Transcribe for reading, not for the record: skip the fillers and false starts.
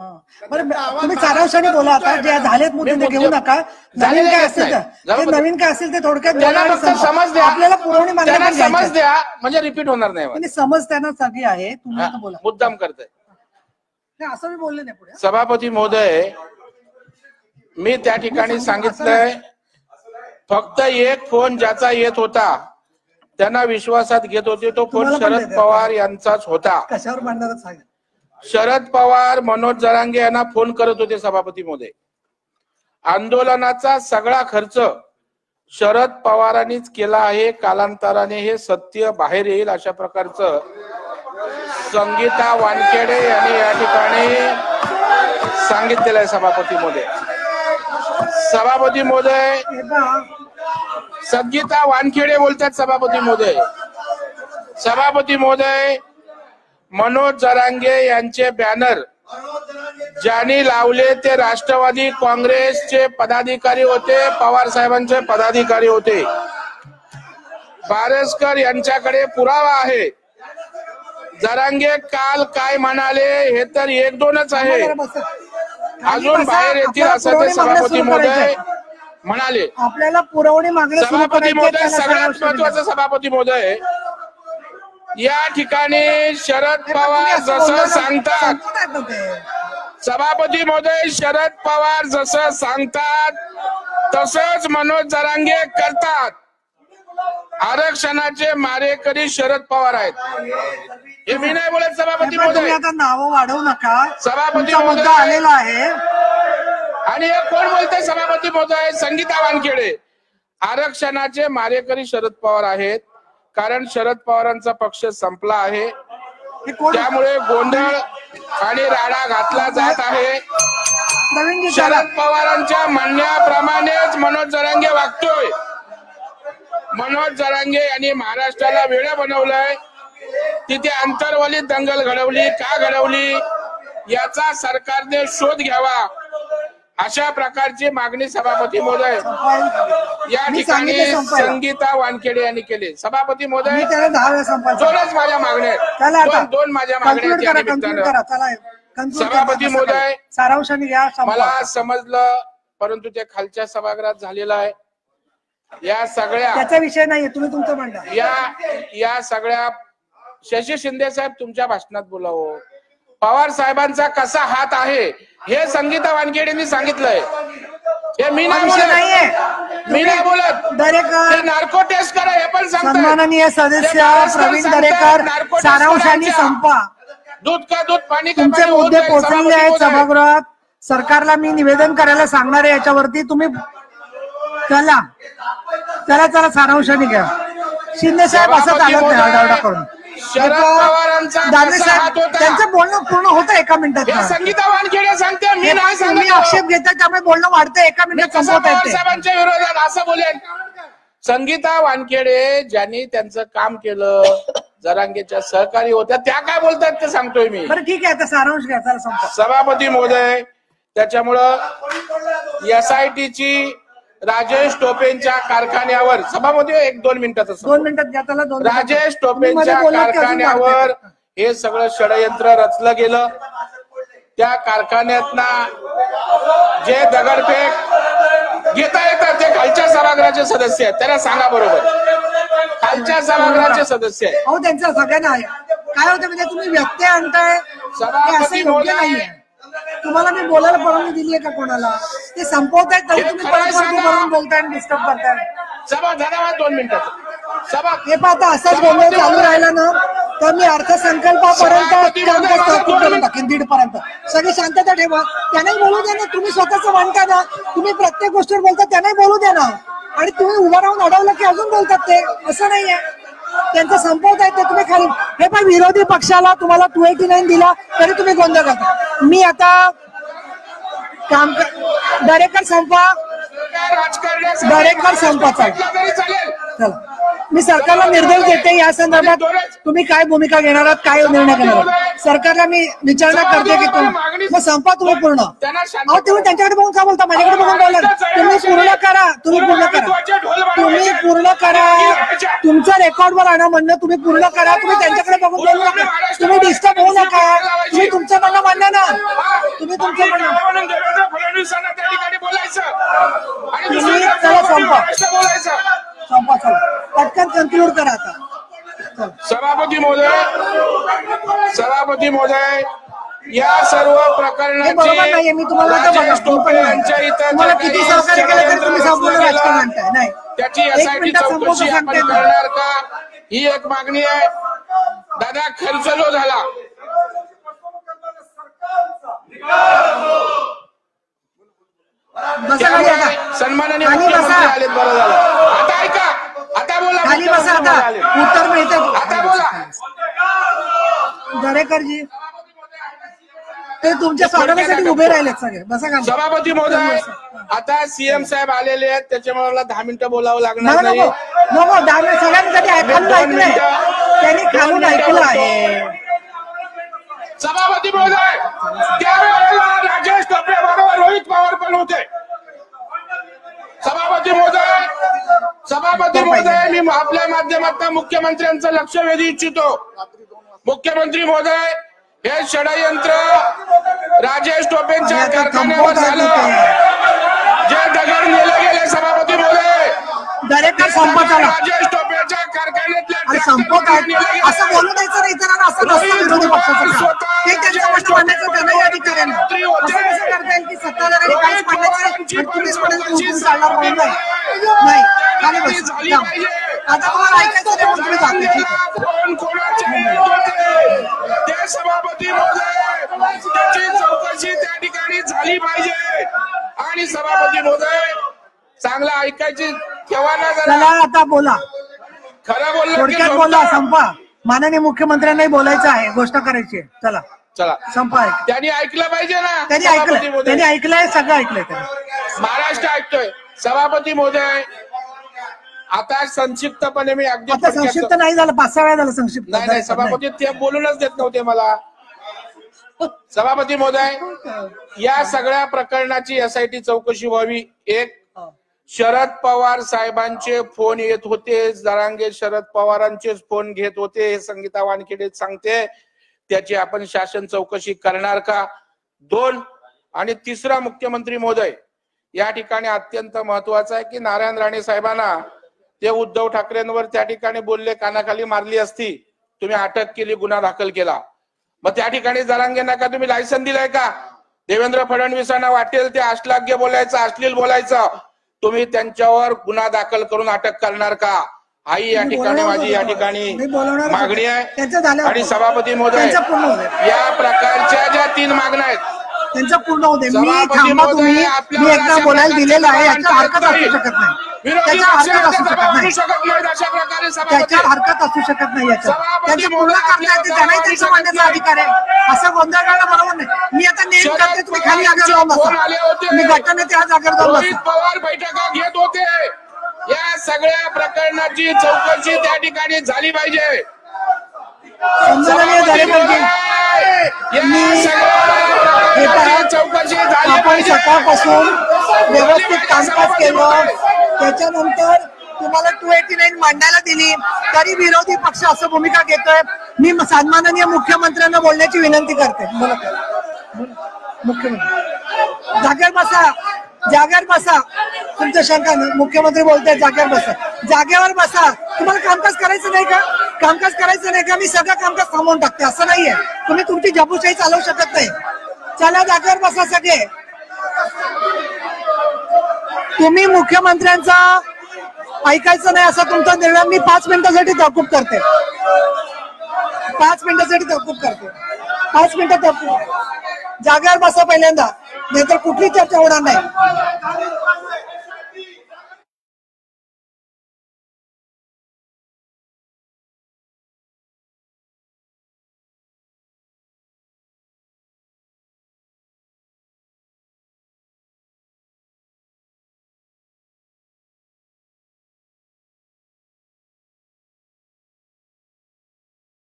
तुम्ही सारांशाने बोला आता, जे झालेत मुद्दे ते घेऊ नका. नवीन काय असेल ते नवीन काय असेल ते थोडक्यात समज द्या, आपल्याला पुरवणी मागणी समज द्या, म्हणजे रिपीट होणार नाही. समज त्यांना सगळी आहे, तुम्ही बोला. मुद्दाम करताय असं मी बोलले नाही पुढे. सभापती महोदय, मी त्या ठिकाणी सांगितलंय, फक्त एक फोन ज्याचा येत होता त्यांना विश्वासात घेत होते, तो फोन शरद पवार यांचाच होता. कशावर मांडणार सांगा. शरद पवार मनोज जरांगे यांना फोन करत होते. सभापती महोदय, आंदोलनाचा सगळा खर्च शरद पवारांनीच केला आहे. कालांतराने हे सत्य बाहेर येईल अशा प्रकारचं संगीता वानखेडे यांनी या ठिकाणी सांगितलेलं आहे. सभापती महोदय, सभापती महोदय, संगीता वानखेडे बोलतात. सभापती महोदय, सभापती महोदय, मनोज जरांगे यांचे बॅनर ज्यांनी लावले ते राष्ट्रवादी काँग्रेसचे पदाधिकारी होते, पवार साहेबांचे पदाधिकारी होते. बारसकर यांच्याकडे पुरावा आहे. जरांगे काल काय म्हणाले हे तर एक दोनच आहे, अजून बाहेर येतील असं ते सभापती महोदय म्हणाले. आपल्याला पुरवणी मागणी. सभापती महोदय, सगळ्यात महत्वाचं सभापती महोदय, या ठिकाणी शरद पवार जसं सांगतात, सभापती महोदय, शरद पवार जसं सांगतात तसंच मनोज जरांगे करतात. आरक्षणाचे मारेकरी शरद पवार आहेत, हे मी नाही बोलत. सभापती महोदय, आता नावं वाढवू नका. सभापती महोदय आलेला आहे. आणि हे कोण बोलतंय? सभापती महोदय, संगीता वानखेडे. आरक्षणाचे मारेकरी शरद पवार आहेत, कारण शरद पवारांचा पक्ष संपला आहे, त्यामुळे गोंधळ आणि राडा घातला जात आहे. शरद पवारांच्या म्हणण्याप्रमाणेच मनोज जरांगे वागतोय. मनोज जरांगे यांनी महाराष्ट्राला वेळा बनवलंय. तिथे अंतर्वलीत दंगल घडवली, का घडवली याचा सरकारने शोध घ्यावा, अशा प्रकारची मागणी सभापती महोदय या ठिकाणी संगीता वानखेडे यांनी केली. सभापती महोदय, दोनच माझ्या मागण्या आहेत, दोन माझ्या मागण्या आहेत. सभापती महोदय, सारांशाने घ्या. मला समजलं, परंतु ते खालच्या सभागृहात झालेलं आहे. या सगळ्या त्याचा विषय नाहीये, तुम्ही तुमचं मांडा. या सगळ्या शशी शिंदे साहेब तुमच्या भाषणात बोलावं. पवार साहेबांचा कसा हात आहे हे संगीता वानखेडेंनी सांगितलंय. हे मी नाही बोलत. दरेकर नार्को टेस्ट करा हे पण सांगतात. सन्माननीय सदस्य प्रवीण दरेकर, सारांशाने संपा. दूध का दूध, पाणी का तुमचे मुद्दे पोहोचले आहेत सभागृहात. सरकारला मी निवेदन करायला सांगणार आहे याच्यावरती. तुम्ही चला सारांशाने घ्या. शिंदे साहेब असं चालत नाही आरडाओरडा करून. शरद पवारांचा त्यांचं बोलणं पूर्ण होतं एका मिनिटात. संगीता वानखेडे सांगते, मी नाही सांगत. मी आक्षेप घेतात, त्यामुळे बोलणं वाढतं. एका मिनिटात साहेबांच्या विरोधात असं बोलेन. संगीता वानखेडे ज्यांनी त्यांचं काम केलं, जरांगेच्या सहकारी होत्या, त्या काय बोलतात ते सांगतोय मी. बरं ठीक आहे, आता सारांश घ्या. चला संपा. सभापती महोदय, त्याच्यामुळं SITची राजेश टोपेंच्या कारखान्यावर, सभापती एक 2 मिनिटाचं 2 मिनिटात घ्या. त्याला 2 राजेश टोपेंच्या कारखान्यावर हे सगळं षडयंत्र रचलं गेलं. त्या कारखान्यातना जे दगडफेक घेता येतात ते खालच्या सभागृहाचे सदस्य आहेत, त्यांना सांगा. बरोबर, खालच्या सभागृहाचे सदस्य आहेत. हो, त्यांचं सगळ्यांना आहे. काय होतं म्हणजे तुम्ही व्यक्ती आणताय, सभापती महोदय, तुम्हाला मी बोलायला परवानगी दिली आहे का कोणाला? ते संपवतायत, तुम्ही परत बोलताय आणि डिस्टर्ब करताय. सभा झाला 2 मिनिटात. सभा हे पाहता असंच बोलणं चालू राहिलं ना तर मी अर्थसंकल्पापर्यंत टाकेन 1:30 पर्यंत. सगळी शांतता ठेवा. त्यांनाही बोलू द्या ना. तुम्ही स्वतःच म्हणता ना, तुम्ही प्रत्येक गोष्टीवर बोलता, त्यांनाही बोलू द्या ना. आणि तुम्ही उभं राहून अडवलं की अजून बोलतात ते, असं नाहीये. त्यांचं संपवत आहे ते तुम्ही खाली. हे पण विरोधी पक्षाला तुम्हाला 289 दिला तरी तुम्ही गोंधळ करता. मी आता काम दरेकर संपा, दरेकर संपा. चला. मी सरकारला निर्देश देते या संदर्भात तुम्ही काय भूमिका घेणार आहात, काय निर्णय घेणार आहात. सरकारला मी विचारणा करते की मग संपा तुम्ही पूर्ण. अहो तुम्ही त्यांच्याकडे बघून का बोलता, माझ्याकडे बघून बोला. तुम्ही पूर्ण करा, तुम्ही पूर्ण करा. तुमचं रेकॉर्डवर आणा म्हणणं, तुम्ही पूर्ण करा. तुम्ही त्यांच्याकडे बघून बोलू नका, तुम्ही डिस्टर्ब होऊ नका. तुम्ही तुमचं म्हणणं मांडा ना, तुम्ही तुमचं म्हणणं. तुम्ही चला संपा चला पटकन कन्क्लूड करा आता. सभापती महोदय या सर्व प्रकरणाची मी तुम्हाला किती सहकार्य केलं तरी तुम्ही संपूर्ण राजकारण आणताय. नाही त्याची एसआयटी चौकशी आपण करणार का, ही एक मागणी आहे. दादा खर्च जो झाला सन्माननीय मुख्यमंत्री आले, बरं झालं. आता ऐका, आता बोला. खाली बसा, आता उत्तर मिळते. आता बोला. दरेकरजी ते तुमच्या स्वागतासाठी उभे राहिले सगळे. बसा खाली. सभापती महोदय आता सीएम साहेब आलेले आहेत, त्याच्यामुळे मला 10 मिनिटं बोलावं लागणार नाही. नको 10 मिनिट सगळ्यांनी ऐकलंय, त्यांनी खालून ऐकलं आहे. सभापती महोदय त्यावेळेला राजेश टोपे बरोबर रोहित पवार पण होते. सभापती महोदय मी आपल्या माध्यमातून मुख्यमंत्र्यांचं लक्ष वेधू इच्छितो. मुख्यमंत्री महोदय हे षडयंत्र राजेश टोपेंच्या कारखान्यावर झालं, जे दगड नेले गेले. सभापती महोदय दरेकर संपत आला. राजेश टोपेच्या कारखान्यातल्या संपत आहे असं बोलू द्यायचं नाही इतरांना. असं नसतं विरोधी पक्षाचं. ते त्यांचं प्रश्न मांडण्याचं त्यांनाही अधिकार आहे ना. असं कसं करता येईल की सत्ताधाऱ्यांनी काहीच मांडायचं तुम्हीच म्हणून चालणार म्हणून नाही. खाली बस. आता तुम्हाला ऐकायचं नाही म्हणून तुम्ही जाते. ते सभापती महोदय त्याची चौकशी त्या ठिकाणी झाली पाहिजे. आणि सभापती महोदय चांगला ऐकायची ठेवा ना जरा. चला आता बोला, खरं बोललं थोडक्यात बोला. संपा. माननीय मुख्यमंत्र्यांनाही बोलायचं आहे, गोष्ट करायची आहे. चला संपा. त्यांनी ऐकलं पाहिजे ना. त्यांनी ऐकलंय, सगळं ऐकलंय त्यांनी. महाराष्ट्र ऐकतोय. सभापती महोदय आता संक्षिप्तपणे मी अगदी आता संक्षिप्त नाही झालं, 5-6 वेळा झालं संक्षिप्त. नाही सभापती ते बोलूनच देत नव्हते मला. सभापती महोदय या सगळ्या प्रकरणाची एसआयटी चौकशी व्हावी. एक शरद पवार साहेबांचे फोन येत होते, जरांगे शरद पवारांचेच फोन घेत होते, हे संगीता वानखेडे सांगते. त्याची आपण शासन चौकशी करणार का. 2 आणि तिसरा मुख्यमंत्री महोदय या ठिकाणी अत्यंत महत्वाचं आहे की नारायण राणे साहेबांना ते उद्धव ठाकरेंवर त्या ठिकाणी बोलले, कानाखाली मारली असती, तुम्ही अटक केली, गुन्हा दाखल केला. मग त्या ठिकाणी जरांगेंना का तुम्ही लायसन दिलंय का. देवेंद्र फडणवीसांना वाटेल ते अश्लाघ्य बोलायचं, अश्लील बोलायचं, तुम्ही त्यांच्यावर गुन्हा दाखल करून अटक करणार का. हाही या ठिकाणी माझी या ठिकाणी मागणी आहे. आणि सभापती महोदय या प्रकारच्या ज्या 3 मागण्या आहेत त्यांचं पूर्ण होते. मी थांबा, तुम्ही मी एकदा बोलायला दिलेलं आहे, याच्यात हरकत असू शकत नाही. त्याच्यात हरकत असू शकत नाही. त्यांचं पूर्ण करता येते, त्यांनाही त्यांचा मांडण्याचा अधिकार आहे. असं गोंधळ करणं बरोबर नाही. मी आता नेम करते, तुम्ही खाली जागेवर जाऊन बसा. मी गटाने त्या जागेवर जाऊन बसा. पवार बैठका घेत होते. या सगळ्या प्रकरणाची चौकशी त्या ठिकाणी झाली पाहिजे. संमेलनीय दरेकरजी आपण सकाळपासून व्यवस्थित कामकाज केलं, त्याच्यानंतर तुम्हाला 289 मांडायला दिली, तरी विरोधी पक्ष असं भूमिका घेतोय. मी सन्माननीय मुख्यमंत्र्यांना बोलण्याची विनंती करते. मुख्यमंत्री जागेवर बसा, जागेवर बसा. तुमचं शंका मुख्यमंत्री बोलताय, जागेवर बसा, जागेवर बसा. तुम्हाला कामकाज करायचं नाही का, कामकाज करायचं नाही का. मी सगळं कामकाज थांबवून टाकते, असं नाहीये. तुम्ही तुमची जबुशाही चालवू शकत नाही. चला जागेवर बसा सगळे. तुम्ही मुख्यमंत्र्यांचा ऐकायचं नाही असा तुमचा निर्णय. मी 5 मिनिटासाठी तहकूब करते. 5 मिनिटासाठी तहकूब करते. 5 मिनिटं तहकूब. जागेवर बसा पहिल्यांदा, नाहीतर कुठली चर्चा होणार नाही.